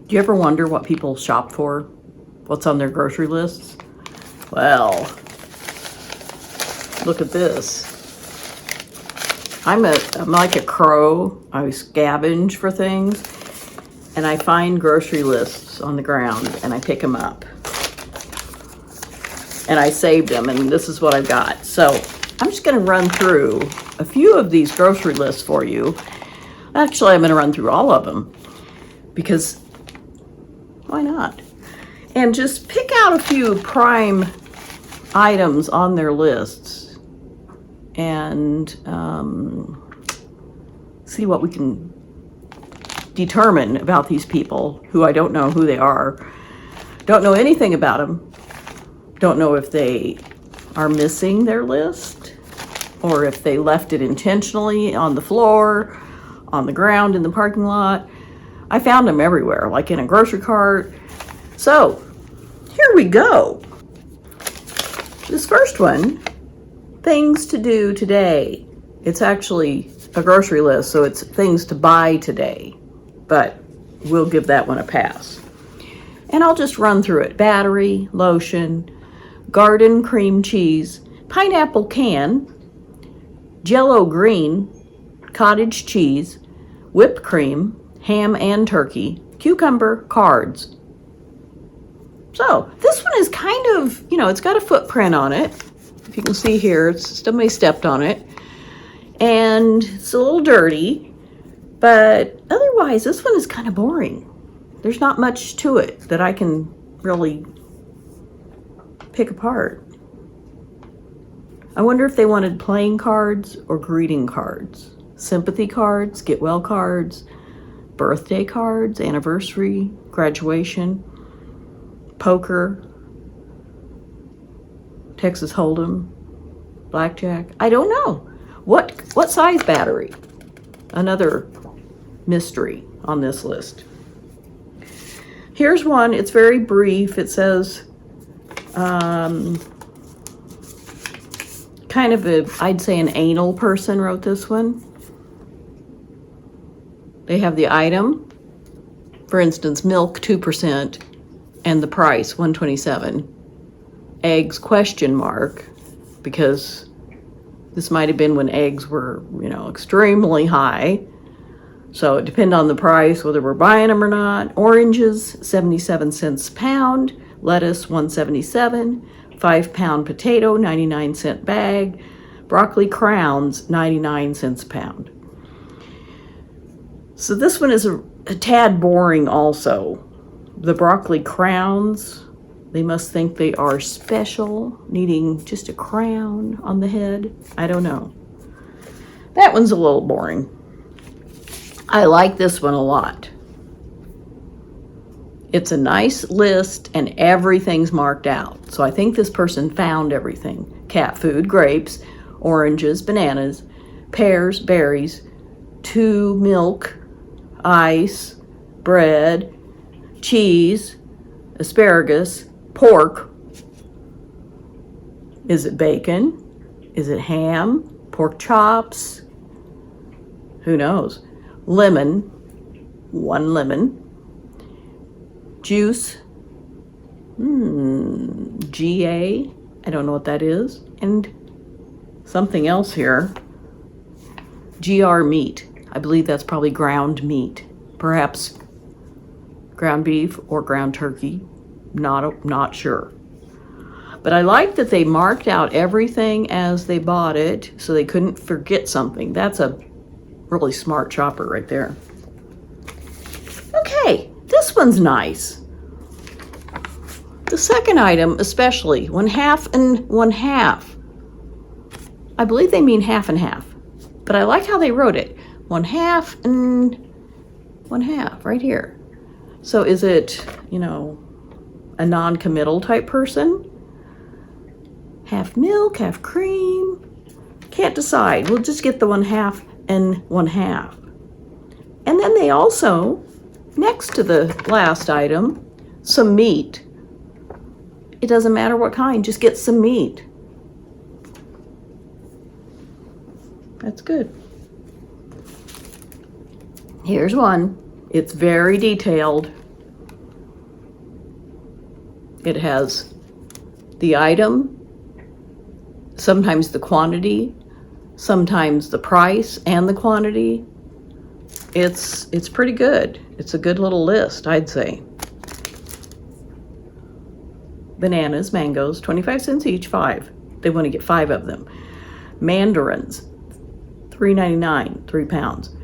Do you ever wonder what people shop for? What's on their grocery lists? Well, look at this. I'm like a crow. I scavenge for things, and I find grocery lists on the ground, and I pick them up. And I saved them, and this is what I've got. So I'm just going to run through a few of these grocery lists for you. Actually, I'm going to run through all of them, because why not? And just pick out a few prime items on their lists and see what we can determine about these people who I don't know who they are, don't know anything about them, don't know if they are missing their list or if they left it intentionally on the floor, on the ground, in the parking lot. I found them everywhere, like in a grocery cart. So here we go. This first one, things to do today. It's actually a grocery list, so it's things to buy today, but we'll give that one a pass. And I'll just run through it. Battery, lotion, garden cream cheese, pineapple can, Jell-O green, cottage cheese, whipped cream, ham and turkey, cucumber, cards. So this one is kind of, it's got a footprint on it. If you can see here, somebody stepped on it. And it's a little dirty, but otherwise this one is kind of boring. There's not much to it that I can really pick apart. I wonder if they wanted playing cards or greeting cards. Sympathy cards, get well cards, birthday cards, anniversary, graduation, poker, Texas Hold'em, blackjack. I don't know. What size battery? Another mystery on this list. Here's one. It's very brief. It says kind of I'd say an anal person wrote this one. They have the item, for instance, milk 2%, and the price $1.27. Eggs ? Because this might have been when eggs were, extremely high. So it depends on the price, whether we're buying them or not. Oranges, 77 cents a pound. Lettuce, $1.77. 5-pound potato, 99-cent bag. Broccoli crowns, 99 cents a pound. So this one is a tad boring also. The broccoli crowns, they must think they are special, needing just a crown on the head. I don't know. That one's a little boring. I like this one a lot. It's a nice list and everything's marked out. So I think this person found everything. Cat food, grapes, oranges, bananas, pears, berries, 2 milk, ice, bread, cheese, asparagus, pork. Is it bacon? Is it ham? Pork chops? Who knows? Lemon, 1 lemon. Juice, GA, I don't know what that is. And something else here, GR meat. I believe that's probably ground meat. Perhaps ground beef or ground turkey, not sure. But I like that they marked out everything as they bought it so they couldn't forget something. That's a really smart shopper right there. Okay, this one's nice. The second item especially, 1/2 and 1/2. I believe they mean half and half, but I like how they wrote it. 1/2 and 1/2 right here. So is it, a non-committal type person? Half milk, half cream. Can't decide. We'll just get the 1/2 and 1/2. And then they also, next to the last item, some meat. It doesn't matter what kind, just get some meat. That's good. Here's one. It's very detailed. It has the item, sometimes the quantity, sometimes the price and the quantity. It's pretty good. It's a good little list, I'd say. Bananas, mangoes, 25 cents each, 5. They want to get 5 of them. Mandarins, $3.99, 3 pounds.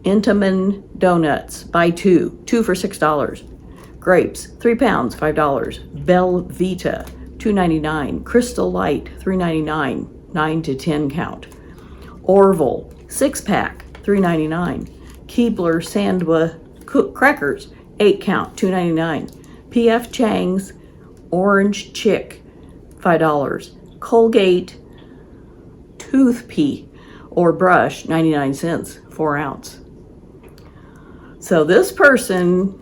Entenmann donuts, buy 2 for $6. Grapes, 3 pounds, $5. Belvita, $2.99. Crystal Light, $3.99, 9 to 10 count. Orville, 6-pack, $3.99. Keebler Sandwa crackers, 8 count, $2.99. P.F. Chang's Orange Chick, $5. Colgate toothpick or brush, 99 cents, 4 ounce. So this person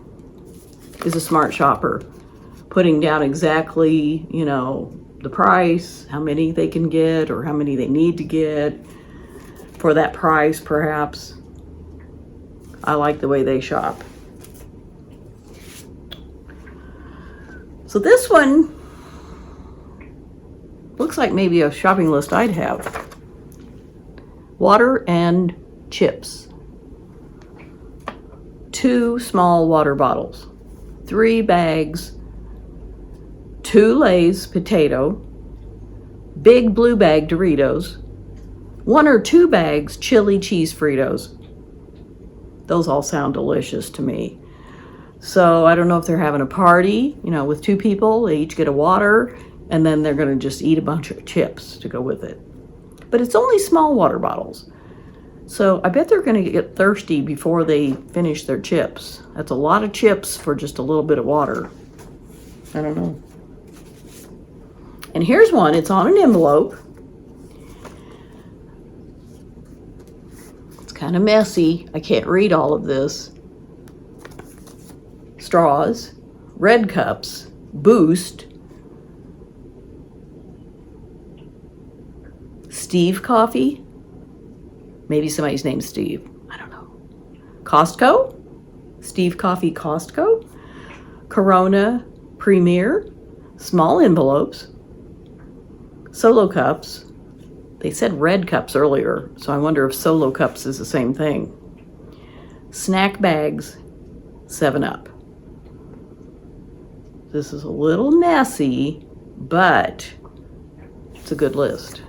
is a smart shopper, putting down exactly, the price, how many they can get or how many they need to get for that price, perhaps. I like the way they shop. So this one looks like maybe a shopping list I'd have. Water and chips. 2 small water bottles. 3 bags. 2 Lay's potato. Big blue bag Doritos. 1 or 2 bags chili cheese Fritos. Those all sound delicious to me. So I don't know if they're having a party, with 2 people. They each get a water, and then they're going to just eat a bunch of chips to go with it. But it's only small water bottles. So I bet they're going to get thirsty before they finish their chips. That's a lot of chips for just a little bit of water. I don't know. And here's one. It's on an envelope. It's kind of messy. I can't read all of this. Straws, red cups, Boost, Steve Coffee. Maybe somebody's name's Steve. I don't know. Costco? Steve Coffee Costco? Corona Premier. Small envelopes. Solo cups. They said red cups earlier, so I wonder if solo cups is the same thing. Snack bags. 7-Up. This is a little messy, but it's a good list.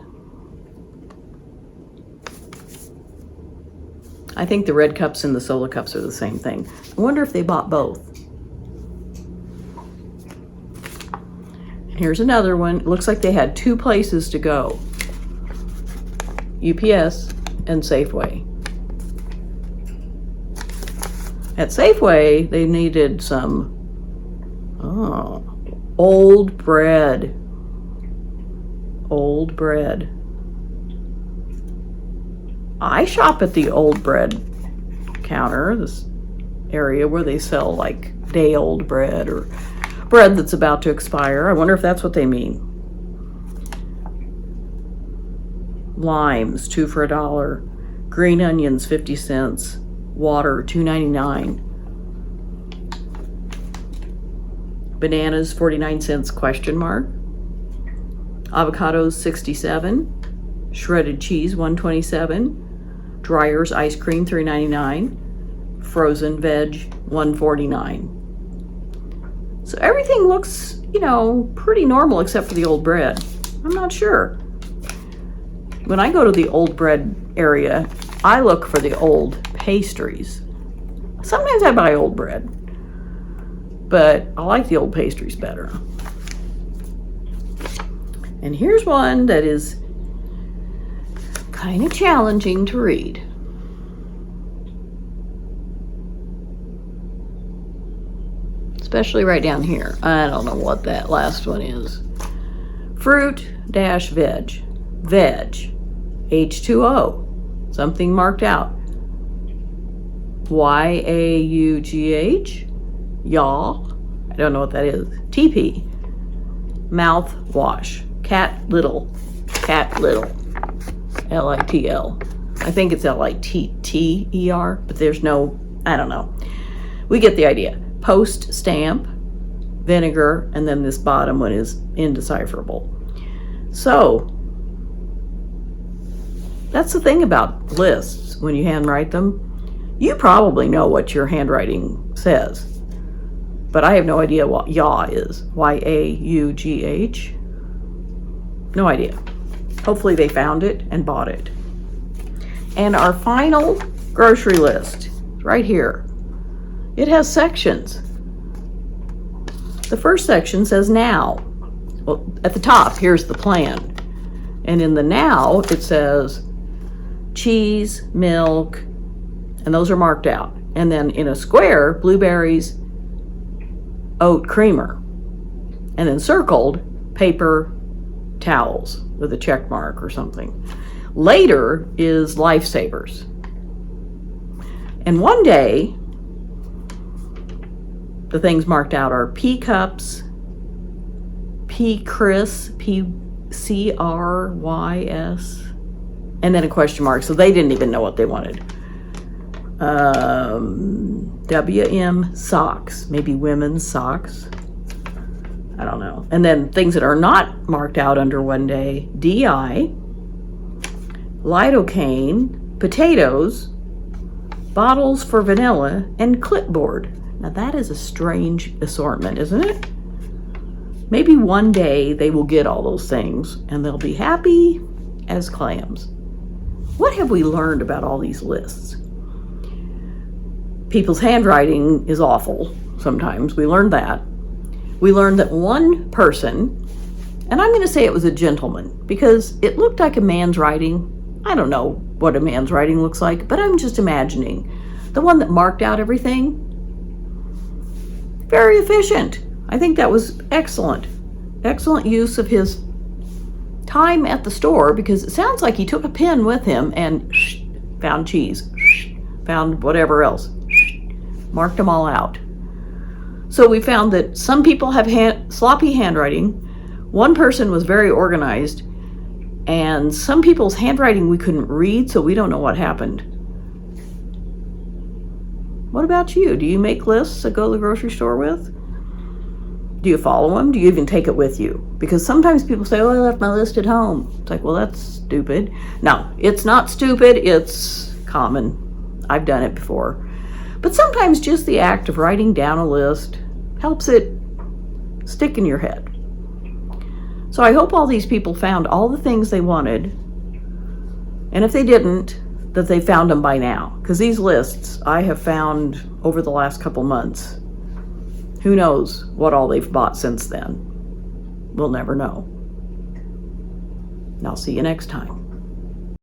I think the red cups and the solo cups are the same thing. I wonder if they bought both. And here's another one. It looks like they had 2 places to go. UPS and Safeway. At Safeway, they needed some old bread. Old bread. I shop at the old bread counter, this area where they sell like day-old bread or bread that's about to expire. I wonder if that's what they mean. Limes, 2 for $1. Green onions, 50 cents. Water, $2.99. Bananas, 49 cents, question mark. Avocados, 67. Shredded cheese, 127. Dreyer's ice cream, $3.99. Frozen veg, $1.49. So everything looks, pretty normal except for the old bread. I'm not sure. When I go to the old bread area, I look for the old pastries. Sometimes I buy old bread, but I like the old pastries better. And here's one that is kind of challenging to read. Especially right down here. I don't know what that last one is. Fruit-veg. Veg. H2O. Something marked out. YAUGH. Yaw. I don't know what that is. TP. Mouthwash. Cat Little. Cat Little. LITL. I think it's LITTER, but there's no, I don't know. We get the idea. Post stamp. vinegar, and then this bottom one is indecipherable. So that's the thing about lists when you handwrite them. You probably know what your handwriting says, but I have no idea what yaw is. Y-A-U-G-H. No idea. Hopefully they found it and bought it. And our final grocery list, right here. It has sections. The first section says now. Well, at the top, here's the plan. And in the now, it says cheese, milk, and those are marked out. And then in a square, blueberries, oat creamer. And then circled, paper towels with a check mark or something. Later is lifesavers. And one day, the things marked out are pea cups, pea cris, P-C-R-Y-S, and then a question mark. So they didn't even know what they wanted. W-M socks, maybe women's socks. I don't know. And then things that are not marked out under one day: DI, lidocaine, potatoes, bottles for vanilla, and clipboard. Now that is a strange assortment, isn't it? Maybe one day they will get all those things and they'll be happy as clams. What have we learned about all these lists? People's handwriting is awful sometimes. We learned that. We learned that one person, and I'm going to say it was a gentleman because it looked like a man's writing. I don't know what a man's writing looks like, but I'm just imagining. The one that marked out everything, very efficient. I think that was excellent. Excellent use of his time at the store, because it sounds like he took a pen with him and found cheese, found whatever else, marked them all out. So we found that some people have sloppy handwriting. One person was very organized, and some people's handwriting we couldn't read, so we don't know what happened. What about you? Do you make lists to go to the grocery store with? Do you follow them? Do you even take it with you? Because sometimes people say, oh, I left my list at home. It's like, well, that's stupid. No, it's not stupid. It's common. I've done it before. But sometimes just the act of writing down a list helps it stick in your head. So I hope all these people found all the things they wanted. And if they didn't, that they found them by now. Because these lists I have found over the last couple months. Who knows what all they've bought since then? We'll never know. And I'll see you next time.